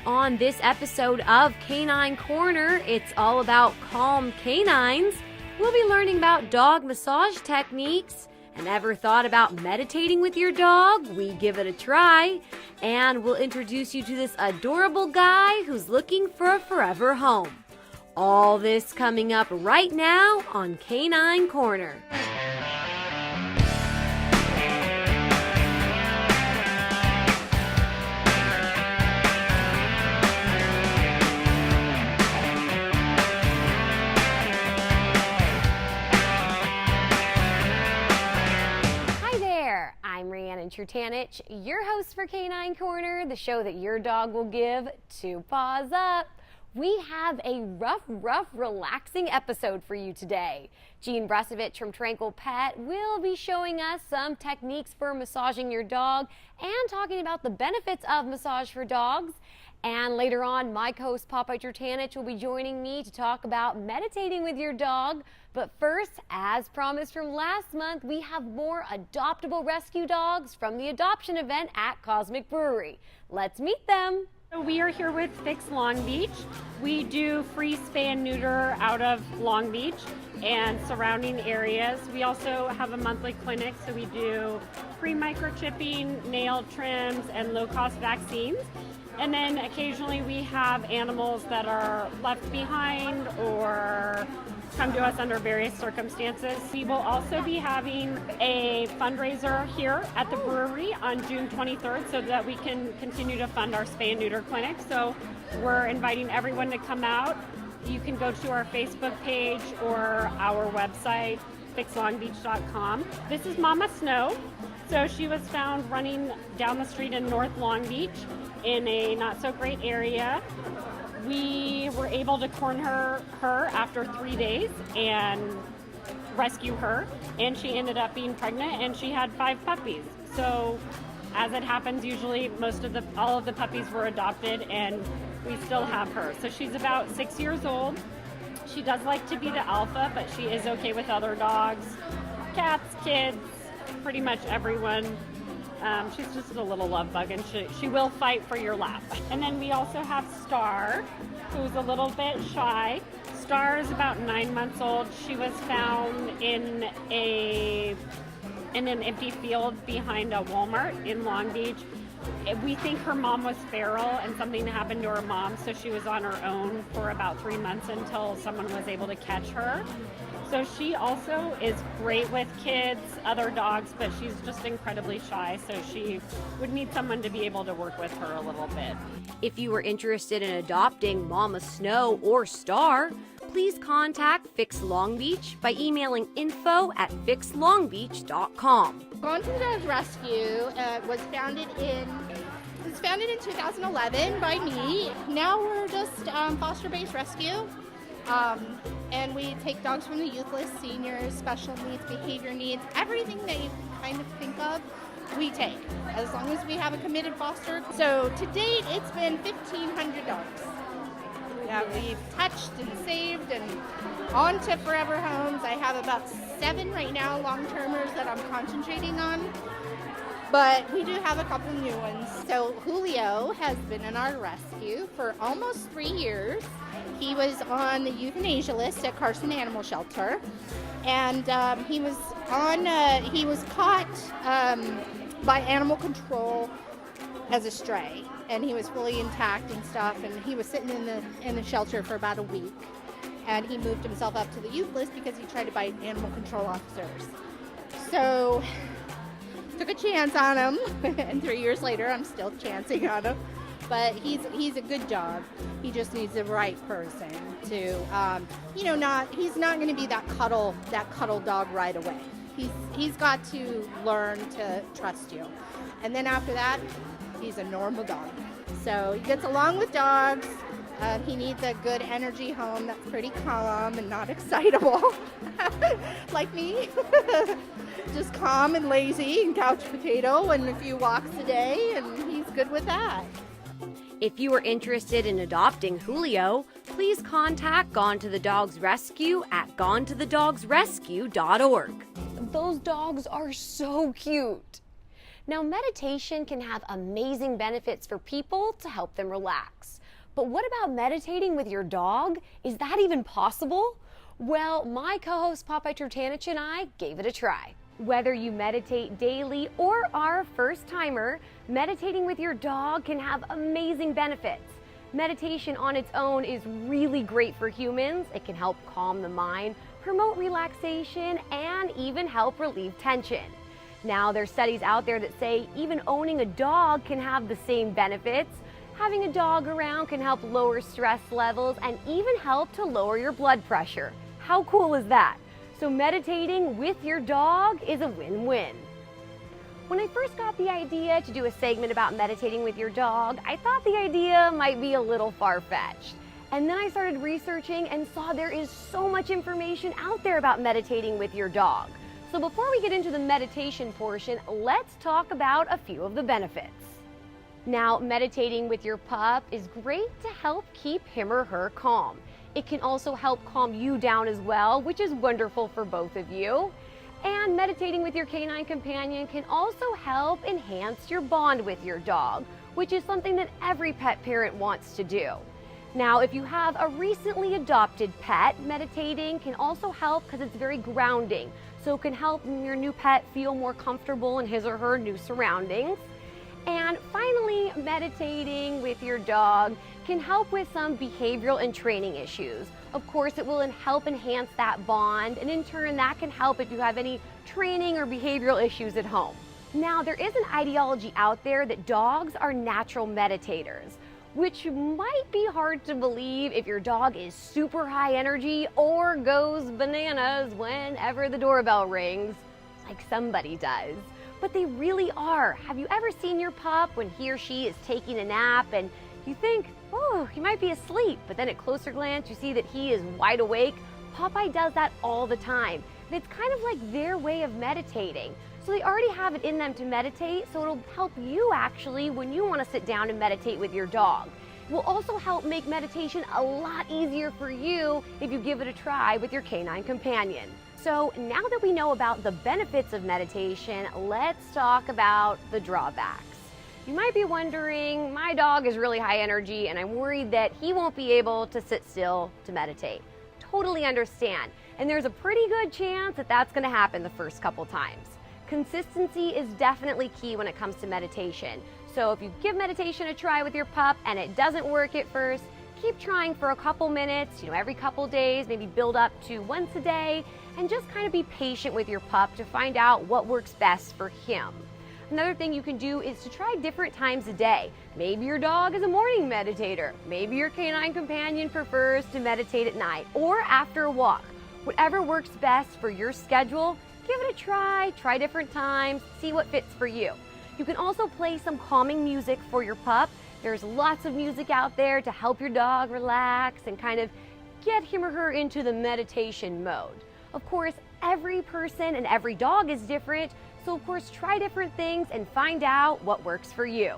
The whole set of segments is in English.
On this episode of Canine Corner, it's all about calm canines. We'll be learning about dog massage techniques. And ever thought about meditating with your dog? We give it a try. And we'll introduce you to this adorable guy who's looking for a forever home. All this coming up right now on Canine Corner. I'm Riannon Trutanich, your host for Canine Corner, the show that your dog will give 2 paws up. We have a rough, relaxing episode for you today. Brusavich from TranquilPET will be showing us some techniques for massaging your dog and talking about the benefits of massage for dogs. And later on, my co-host Popeye Trutanich will be joining me to talk about meditating with your dog. But first, as promised from last month, we have more adoptable rescue dogs from the adoption event at Cosmic Brewery. Let's meet them. We are here with Fix Long Beach. We do free spay and neuter out of Long Beach and surrounding areas. We also have a monthly clinic, so we do free microchipping, nail trims, and low-cost vaccines. And then occasionally we have animals that are left behind or come to us under various circumstances. We will also be having a fundraiser here at the brewery on June 23rd so that we can continue to fund our spay and neuter clinic. So we're inviting everyone to come out. You can go to our Facebook page or our website, fixlongbeach.com. This is Mama Snow. So she was found running down the street in North Long Beach in a not so great area. We were able to corner her after 3 days and rescue her, and she ended up being pregnant and she had 5 puppies. So as it happens, usually all of the puppies were adopted and we still have her. So she's about 6 years old. She does like to be the alpha, but she is okay with other dogs, cats, kids, pretty much everyone. She's just a little love bug, and she will fight for your lap. And then we also have Star, who's a little bit shy. Star is about 9 months old. She was found in an empty field behind a Walmart in Long Beach. We think her mom was feral and something happened to her mom, so she was on her own for about 3 months until someone was able to catch her. So she also is great with kids, other dogs, but she's just incredibly shy, so she would need someone to be able to work with her a little bit. If you are interested in adopting Mama Snow or Star, please contact Fix Long Beach by emailing info@fixlongbeach.com. Gone to the Dogs Rescue was founded in 2011 by me. Now we're just foster-based rescue. And we take dogs from the youthless, seniors, special needs, behavior needs, everything that you can kind of think of, we take, as long as we have a committed foster. So to date, it's been 1,500 dogs that we've touched and saved and on to forever homes. I have about 7 right now, long-termers that I'm concentrating on. But we do have a couple new ones. So Julio has been in our rescue for almost 3 years. He was on the euthanasia list at Carson Animal Shelter, and he was caught by animal control as a stray, and he was fully intact and stuff. And he was sitting in the shelter for about a week, and he moved himself up to the youth list because he tried to bite animal control officers. So took a chance on him, and 3 years later, I'm still chancing on him. But he's a good dog. He just needs the right person to, he's not going to be that cuddle dog right away. He's got to learn to trust you, and then after that, he's a normal dog. So he gets along with dogs. He needs a good energy home that's pretty calm and not excitable, like me. Just calm and lazy and couch potato and a few walks a day, and he's good with that. If you are interested in adopting Julio, please contact Gone to the Dogs Rescue at gonetothedogsrescue.org. Those dogs are so cute. Now, meditation can have amazing benefits for people to help them relax. But what about meditating with your dog? Is that even possible? Well, my co-host Popeye Trutanich and I gave it a try. Whether you meditate daily or are a first-timer, meditating with your dog can have amazing benefits. Meditation on its own is really great for humans. It can help calm the mind, promote relaxation, and even help relieve tension. Now, there's studies out there that say even owning a dog can have the same benefits. Having a dog around can help lower stress levels and even help to lower your blood pressure. How cool is that? So meditating with your dog is a win-win. When I first got the idea to do a segment about meditating with your dog, I thought the idea might be a little far-fetched. And then I started researching and saw there is so much information out there about meditating with your dog. So before we get into the meditation portion, let's talk about a few of the benefits. Now, meditating with your pup is great to help keep him or her calm. It can also help calm you down as well, which is wonderful for both of you. And meditating with your canine companion can also help enhance your bond with your dog, which is something that every pet parent wants to do. Now, if you have a recently adopted pet, meditating can also help because it's very grounding. So it can help your new pet feel more comfortable in his or her new surroundings. And finally, meditating with your dog can help with some behavioral and training issues. Of course, it will help enhance that bond, and in turn, that can help if you have any training or behavioral issues at home. Now, there is an ideology out there that dogs are natural meditators, which might be hard to believe if your dog is super high energy or goes bananas whenever the doorbell rings, like somebody does. But they really are. Have you ever seen your pup when he or she is taking a nap and you think, oh, he might be asleep, but then at closer glance you see that he is wide awake? Popeye does that all the time. And it's kind of like their way of meditating. So they already have it in them to meditate, so it'll help you actually when you want to sit down and meditate with your dog. It will also help make meditation a lot easier for you if you give it a try with your canine companion. So now that we know about the benefits of meditation, let's talk about the drawbacks. You might be wondering, my dog is really high energy and I'm worried that he won't be able to sit still to meditate. Totally understand. And there's a pretty good chance that that's going to happen the first couple times. Consistency is definitely key when it comes to meditation. So if you give meditation a try with your pup and it doesn't work at first, keep trying for a couple minutes, every couple days, maybe build up to once a day, and just kind of be patient with your pup to find out what works best for him. Another thing you can do is to try different times a day. Maybe your dog is a morning meditator. Maybe your canine companion prefers to meditate at night or after a walk. Whatever works best for your schedule, give it a try different times, see what fits for you. You can also play some calming music for your pup. There's lots of music out there to help your dog relax and kind of get him or her into the meditation mode. Of course, every person and every dog is different, so of course try different things and find out what works for you.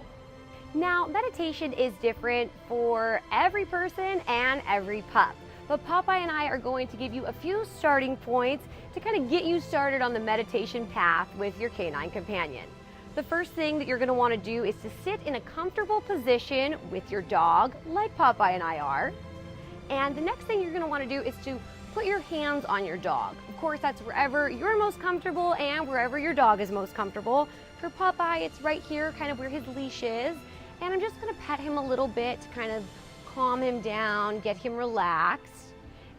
Now, meditation is different for every person and every pup, but Popeye and I are going to give you a few starting points to kind of get you started on the meditation path with your canine companion. The first thing that you're going to want to do is to sit in a comfortable position with your dog, like Popeye and I are. And the next thing you're going to want to do is to put your hands on your dog. Of course, that's wherever you're most comfortable and wherever your dog is most comfortable. For Popeye, it's right here, kind of where his leash is. And I'm just going to pet him a little bit to kind of calm him down, get him relaxed.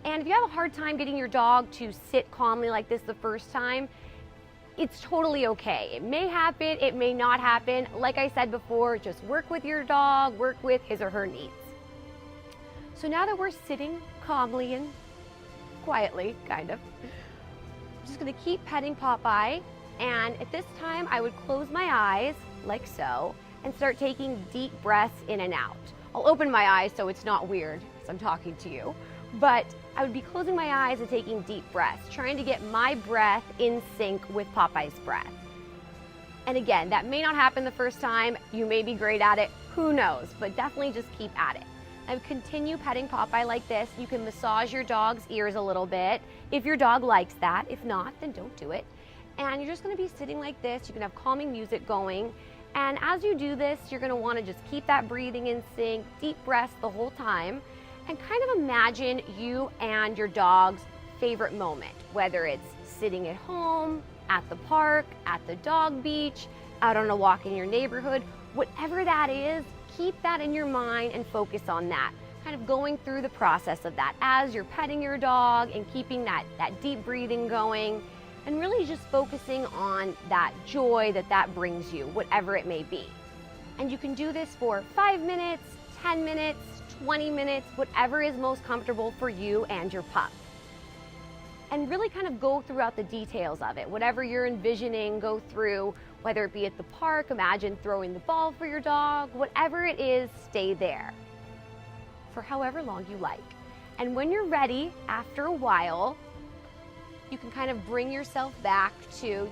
And if you have a hard time getting your dog to sit calmly like this the first time, it's totally okay. It may happen, it may not happen. Like I said before, just work with your dog, work with his or her needs. So now that we're sitting calmly and quietly, kind of, I'm just gonna keep petting Popeye, and at this time I would close my eyes, like so, and start taking deep breaths in and out. I'll open my eyes so it's not weird as I'm talking to you, but I would be closing my eyes and taking deep breaths, trying to get my breath in sync with Popeye's breath. And again, that may not happen the first time, you may be great at it, who knows, but definitely just keep at it. I would continue petting Popeye like this. You can massage your dog's ears a little bit if your dog likes that. If not, then don't do it. And you're just gonna be sitting like this. You can have calming music going. And as you do this, you're gonna wanna just keep that breathing in sync, deep breaths the whole time, and kind of imagine you and your dog's favorite moment, whether it's sitting at home, at the park, at the dog beach, out on a walk in your neighborhood, whatever that is, keep that in your mind and focus on that. Kind of going through the process of that as you're petting your dog and keeping that deep breathing going, and really just focusing on that joy that brings you, whatever it may be. And you can do this for 5 minutes, 10 minutes, 20 minutes, whatever is most comfortable for you and your pup. And really kind of go throughout the details of it. Whatever you're envisioning, go through, whether it be at the park, imagine throwing the ball for your dog, whatever it is, stay there for however long you like. And when you're ready, after a while, you can kind of bring yourself back to,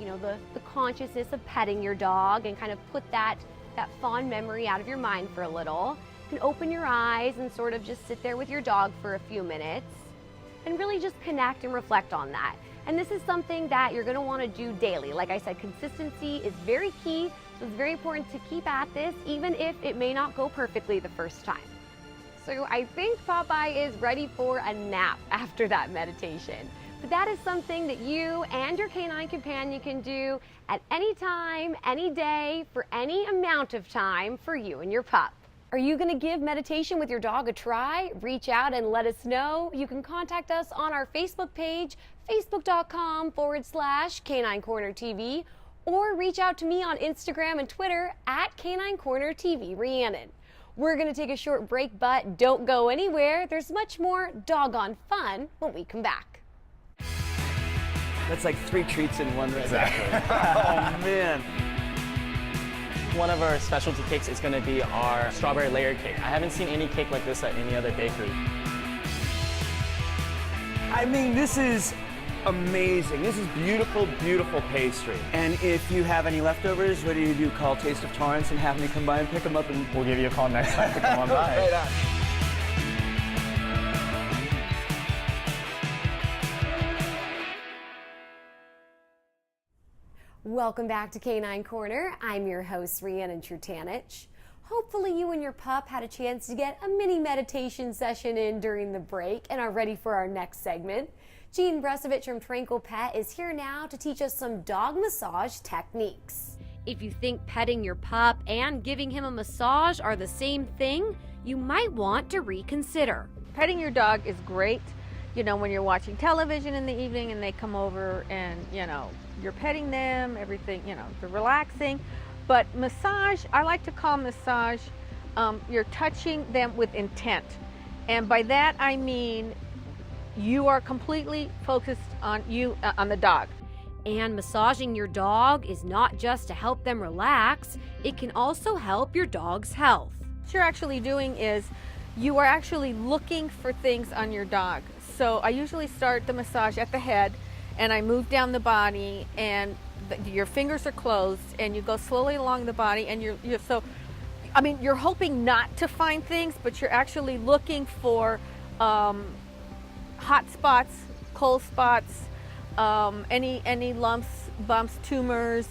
the consciousness of petting your dog and kind of put that fond memory out of your mind for a little. You can open your eyes and sort of just sit there with your dog for a few minutes and really just connect and reflect on that. And this is something that you're gonna wanna do daily. Like I said, consistency is very key, so it's very important to keep at this, even if it may not go perfectly the first time. So I think Popeye is ready for a nap after that meditation. But that is something that you and your canine companion can do at any time, any day, for any amount of time for you and your pup. Are you going to give meditation with your dog a try? Reach out and let us know. You can contact us on our Facebook page, facebook.com/Canine Corner TV, or reach out to me on Instagram and Twitter at Canine Corner TV Riannon. We're going to take a short break, but don't go anywhere. There's much more doggone fun when we come back. That's like 3 treats in one right Exactly. Oh, man. One of our specialty cakes is going to be our strawberry layer cake. I haven't seen any cake like this at any other bakery. I mean, this is amazing. This is beautiful, beautiful pastry. And if you have any leftovers, what do? Call Taste of Torrance and have me come by and pick them up? And We'll give you a call next time to come on by. Right on. Welcome back to Canine Corner. I'm your host, Riannon Trutanich. Hopefully you and your pup had a chance to get a mini meditation session in during the break and are ready for our next segment. Jean Brusavich from TranquilPET is here now to teach us some dog massage techniques. If you think petting your pup and giving him a massage are the same thing, you might want to reconsider. Petting your dog is great, when you're watching television in the evening and they come over and, you're petting them, everything, they're relaxing. But massage, I like to call massage, you're touching them with intent. And by that I mean you are completely focused on on the dog. And massaging your dog is not just to help them relax, it can also help your dog's health. What you're actually doing is you are actually looking for things on your dog. So I usually start the massage at the head and I move down the body and your fingers are closed and you go slowly along the body and you're hoping not to find things, but you're actually looking for hot spots, cold spots, any lumps, bumps, tumors.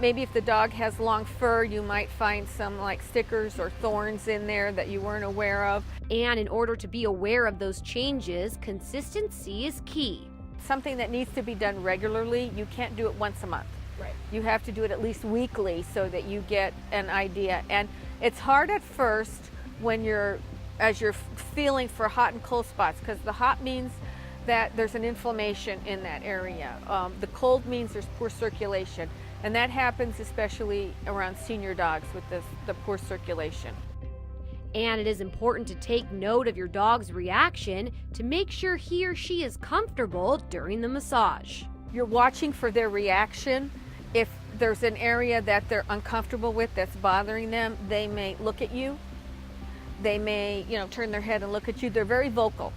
Maybe if the dog has long fur, you might find some like stickers or thorns in there that you weren't aware of. And in order to be aware of those changes, consistency is key. Something that needs to be done regularly, you can't do it once a month. Right. You have to do it at least weekly so that you get an idea. And it's hard at first as you're feeling for hot and cold spots, because the hot means that there's an inflammation in that area. The cold means there's poor circulation. And that happens especially around senior dogs with the poor circulation. And it is important to take note of your dog's reaction to make sure he or she is comfortable during the massage. You're watching for their reaction. If there's an area that they're uncomfortable with that's bothering them, they may look at you. They may, turn their head and look at you. They're very vocal.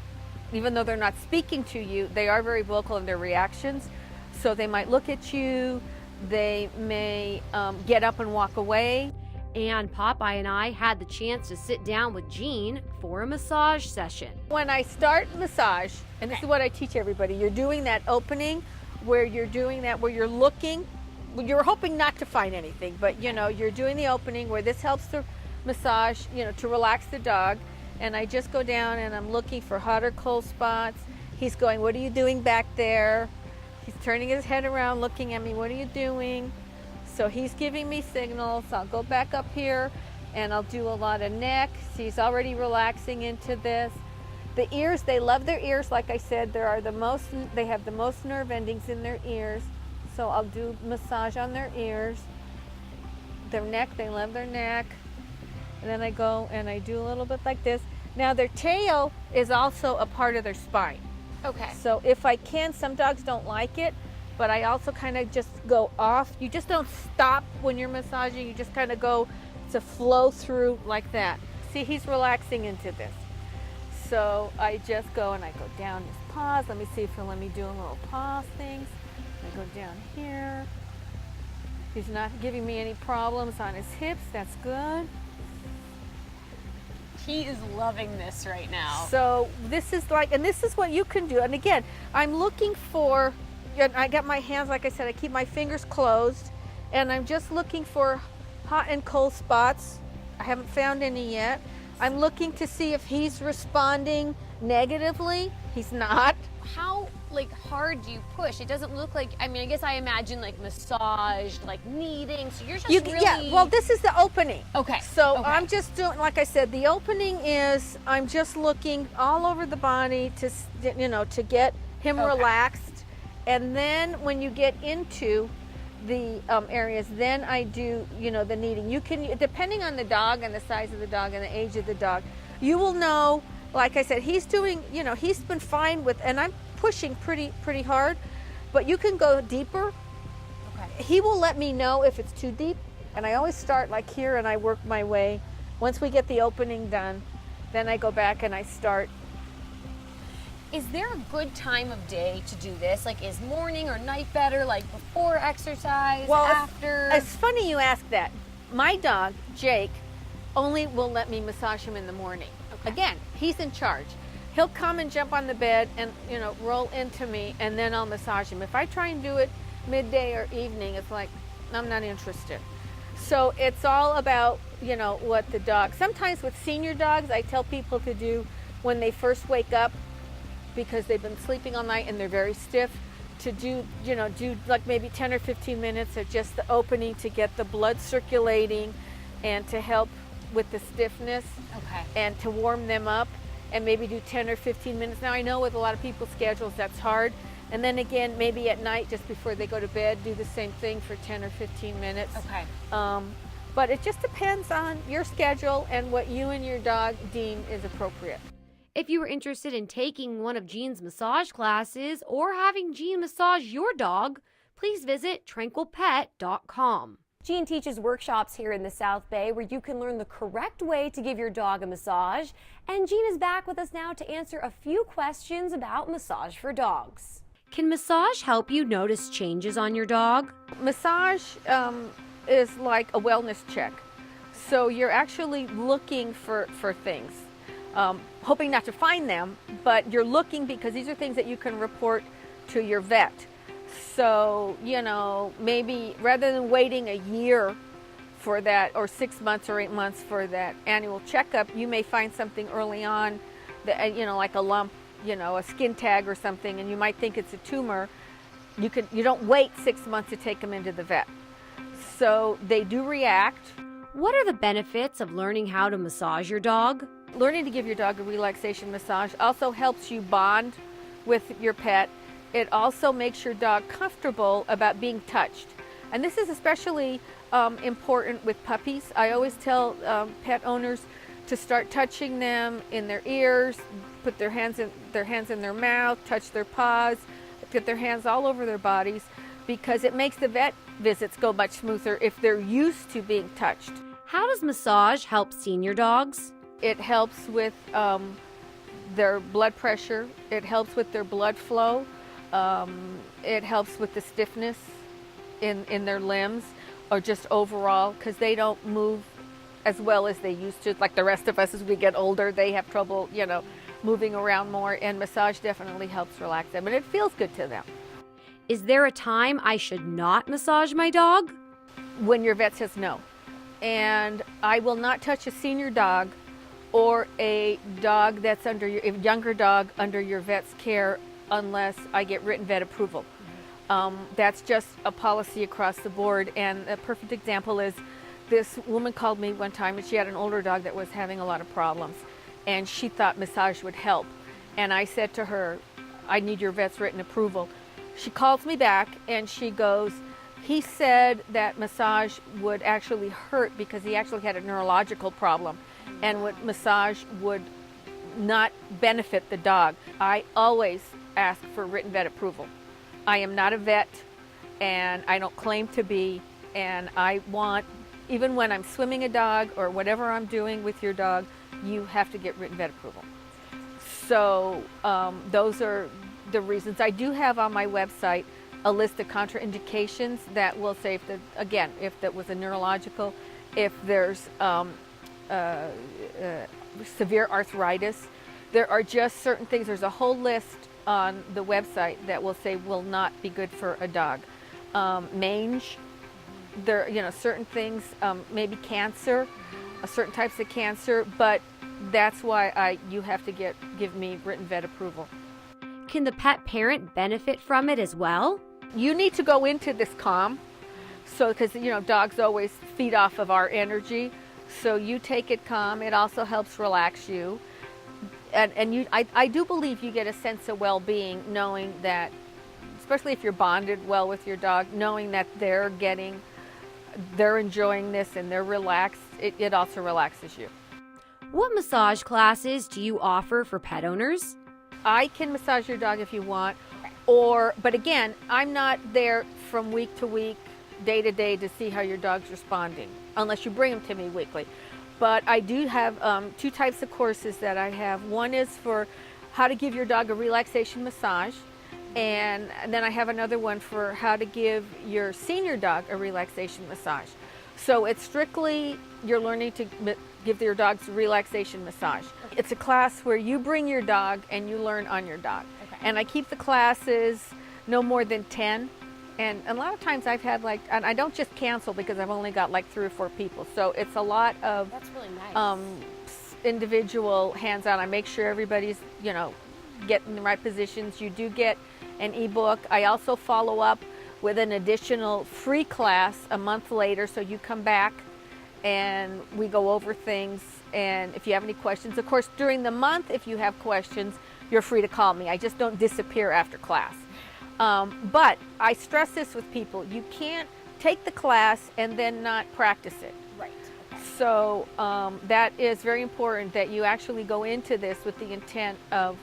Even though they're not speaking to you, they are very vocal in their reactions. So they might look at you. They may get up and walk away. And Popeye and I had the chance to sit down with Jean for a massage session. When I start massage, and this is what I teach everybody, you're doing that opening where you're doing that, where you're looking, you're hoping not to find anything, but you know, you're doing the opening where this helps to massage, you know, to relax the dog. And I just go down and I'm looking for hot or cold spots. He's going, what are you doing back there? He's turning his head around, looking at me, what are you doing? So he's giving me signals. I'll go back up here and I'll do a lot of neck. He's already relaxing into this. The ears, they love their ears. Like I said, they have the most nerve endings in their ears. So I'll do massage on their ears. Their neck, they love their neck. And then I go and I do a little bit like this. Now their tail is also a part of their spine. Okay. So if I can, some dogs don't like it, but I also kind of just go off. You just don't stop when you're massaging. You just kind of go to flow through like that. See, he's relaxing into this. So I just go and I go down his paws. Let me see if he'll let me do a little paws things. I go down here. He's not giving me any problems on his hips. That's good. He is loving this right now. So this is like, and this is what you can do. And again, I'm looking for, I got my hands, like I said, I keep my fingers closed, and I'm just looking for hot and cold spots. I haven't found any yet. I'm looking to see if he's responding negatively. He's not. How hard do you push? It doesn't look like, I mean, I guess I imagine like massaged, like kneading. So you're just really... Yeah, well, this is the opening. Okay. So okay. I'm just doing, like I said, the opening is, I'm just looking all over the body to, you know, to get him relaxed. And then when you get into the areas, then I do, you know, the kneading. You can, depending on the dog and the size of the dog and the age of the dog, you will know, like I said, he's doing, you know, he's been fine with, and I'm pushing pretty hard, but you can go deeper. Okay. He will let me know if it's too deep, and I always start like here and I work my way. Once we get the opening done, then I go back and I start. Is there a good time of day to do this? Like, is morning or night better? Like before exercise, after? It's funny you ask that. My dog, Jake, only will let me massage him in the morning. Okay. Again, he's in charge. He'll come and jump on the bed and, you know, roll into me, and then I'll massage him. If I try and do it midday or evening, it's like, I'm not interested. So it's all about, you know, what the dog. Sometimes with senior dogs, I tell people to do when they first wake up, because they've been sleeping all night and they're very stiff, to do, you know, do like maybe 10 or 15 minutes of just the opening to get the blood circulating and to help with the stiffness. Okay. And to warm them up, and maybe do 10 or 15 minutes. Now I know with a lot of people's schedules that's hard. And then again, maybe at night, just before they go to bed, do the same thing for 10 or 15 minutes. Okay. But it just depends on your schedule and what you and your dog deem is appropriate. If you are interested in taking one of Jean's massage classes or having Jean massage your dog, please visit TranquilPET.com. Jean teaches workshops here in the South Bay where you can learn the correct way to give your dog a massage. And Jean is back with us now to answer a few questions about massage for dogs. Can massage help you notice changes on your dog? Massage is like a wellness check. So you're actually looking for things, hoping not to find them, but you're looking because these are things that you can report to your vet. So, you know, maybe rather than waiting a year for that, or 6 months or 8 months for that annual checkup, you may find something early on that, you know, like a lump, you know, a skin tag or something, and you might think it's a tumor. You don't wait 6 months to take them into the vet. So they do react. What are the benefits of learning how to massage your dog? Learning to give your dog a relaxation massage also helps you bond with your pet. It also makes your dog comfortable about being touched. And this is especially important with puppies. I always tell pet owners to start touching them in their ears, put their hands in their mouth, touch their paws, get their hands all over their bodies, because it makes the vet visits go much smoother if they're used to being touched. How does massage help senior dogs? It helps with their blood pressure. It helps with their blood flow. It helps with the stiffness in their limbs, or just overall, because they don't move as well as they used to. Like the rest of us, as we get older, they have trouble, you know, moving around more, and massage definitely helps relax them, and it feels good to them. Is there a time I should not massage my dog? When your vet says no. And I will not touch a senior dog or a dog that's under a younger dog under your vet's care unless I get written vet approval. That's just a policy across the board. And a perfect example is this woman called me one time and she had an older dog that was having a lot of problems and she thought massage would help. And I said to her, I need your vet's written approval. She calls me back and she goes, he said that massage would actually hurt because he actually had a neurological problem and massage would not benefit the dog. I always ask for written vet approval. I am not a vet and I don't claim to be, and I want, even when I'm swimming a dog or whatever I'm doing with your dog, you have to get written vet approval. So those are the reasons. I do have on my website a list of contraindications that will say, if that was a neurological, if there's severe arthritis. There are just certain things. There's a whole list on the website that will say will not be good for a dog. Mange, there, certain things, maybe cancer, certain types of cancer, but that's why you have to give me written vet approval. Can the pet parent benefit from it as well? You need to go into this calm, because dogs always feed off of our energy. So you take it calm. It also helps relax you, and I do believe you get a sense of well-being knowing that, especially if you're bonded well with your dog, knowing that they're enjoying this and they're relaxed. It also relaxes you. What massage classes do you offer for pet owners? I can massage your dog if you want, but again, I'm not there from week to week, day to day to see how your dog's responding, unless you bring them to me weekly. But I do have 2 types of courses that I have. One is for how to give your dog a relaxation massage, and then I have another one for how to give your senior dog a relaxation massage. So it's strictly you're learning to give your dogs a relaxation massage. It's a class where you bring your dog and you learn on your dog. Okay. And I keep the classes no more than 10. And a lot of times I've had and I don't just cancel because I've only got 3 or 4 people. So it's a lot of That's really nice. Individual hands-on. I make sure everybody's, getting in the right positions. You do get an ebook. I also follow up with an additional free class a month later. So you come back and we go over things. And if you have any questions, of course, during the month, if you have questions, you're free to call me. I just don't disappear after class. But I stress this with people. You can't take the class and then not practice it. Right. Okay. So that is very important that you actually go into this with the intent of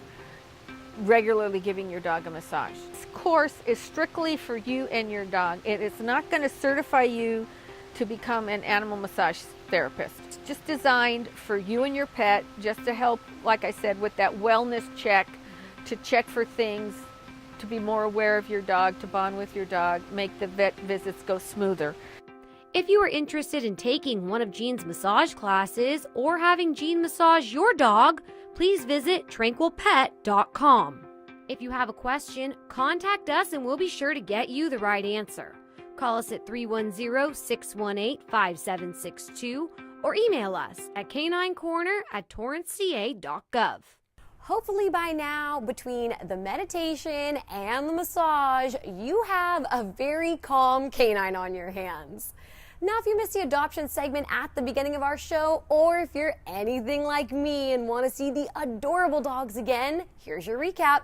regularly giving your dog a massage. This course is strictly for you and your dog. It is not going to certify you to become an animal massage therapist. It's just designed for you and your pet, just to help, like I said, with that wellness check, to check for things, to be more aware of your dog, to bond with your dog, make the vet visits go smoother. If you are interested in taking one of Jean's massage classes or having Jean massage your dog, please visit TranquilPET.com. If you have a question, contact us and we'll be sure to get you the right answer. Call us at 310-618-5762 or email us at caninecorner@torranceca.gov. Hopefully by now, between the meditation and the massage, you have a very calm canine on your hands. Now, if you missed the adoption segment at the beginning of our show, or if you're anything like me and want to see the adorable dogs again, here's your recap.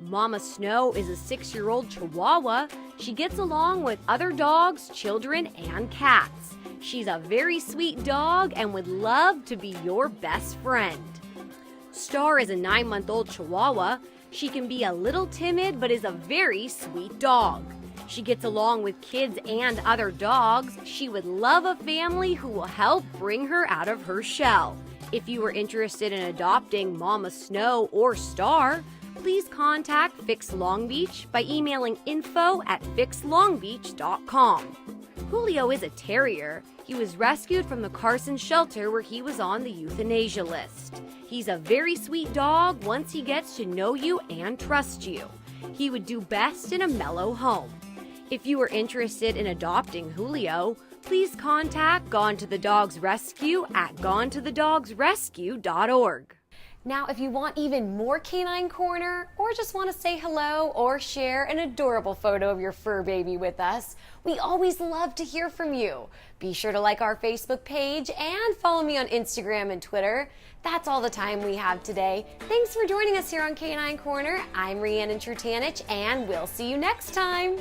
Mama Snow is a 6-year-old Chihuahua. She gets along with other dogs, children, and cats. She's a very sweet dog and would love to be your best friend. Star is a 9-month-old Chihuahua. She can be a little timid, but is a very sweet dog. She gets along with kids and other dogs. She would love a family who will help bring her out of her shell. If you are interested in adopting Mama Snow or Star, please contact Fix Long Beach by emailing info@fixlongbeach.com. Julio is a terrier. He was rescued from the Carson shelter where he was on the euthanasia list. He's a very sweet dog once he gets to know you and trust you. He would do best in a mellow home. If you are interested in adopting Julio, please contact Gone to the Dog's Rescue at gonetothedogsrescue.org. Now, if you want even more Canine Corner, or just want to say hello or share an adorable photo of your fur baby with us, we always love to hear from you. Be sure to like our Facebook page and follow me on Instagram and Twitter. That's all the time we have today. Thanks for joining us here on Canine Corner. I'm Riannon Trutanich, and we'll see you next time.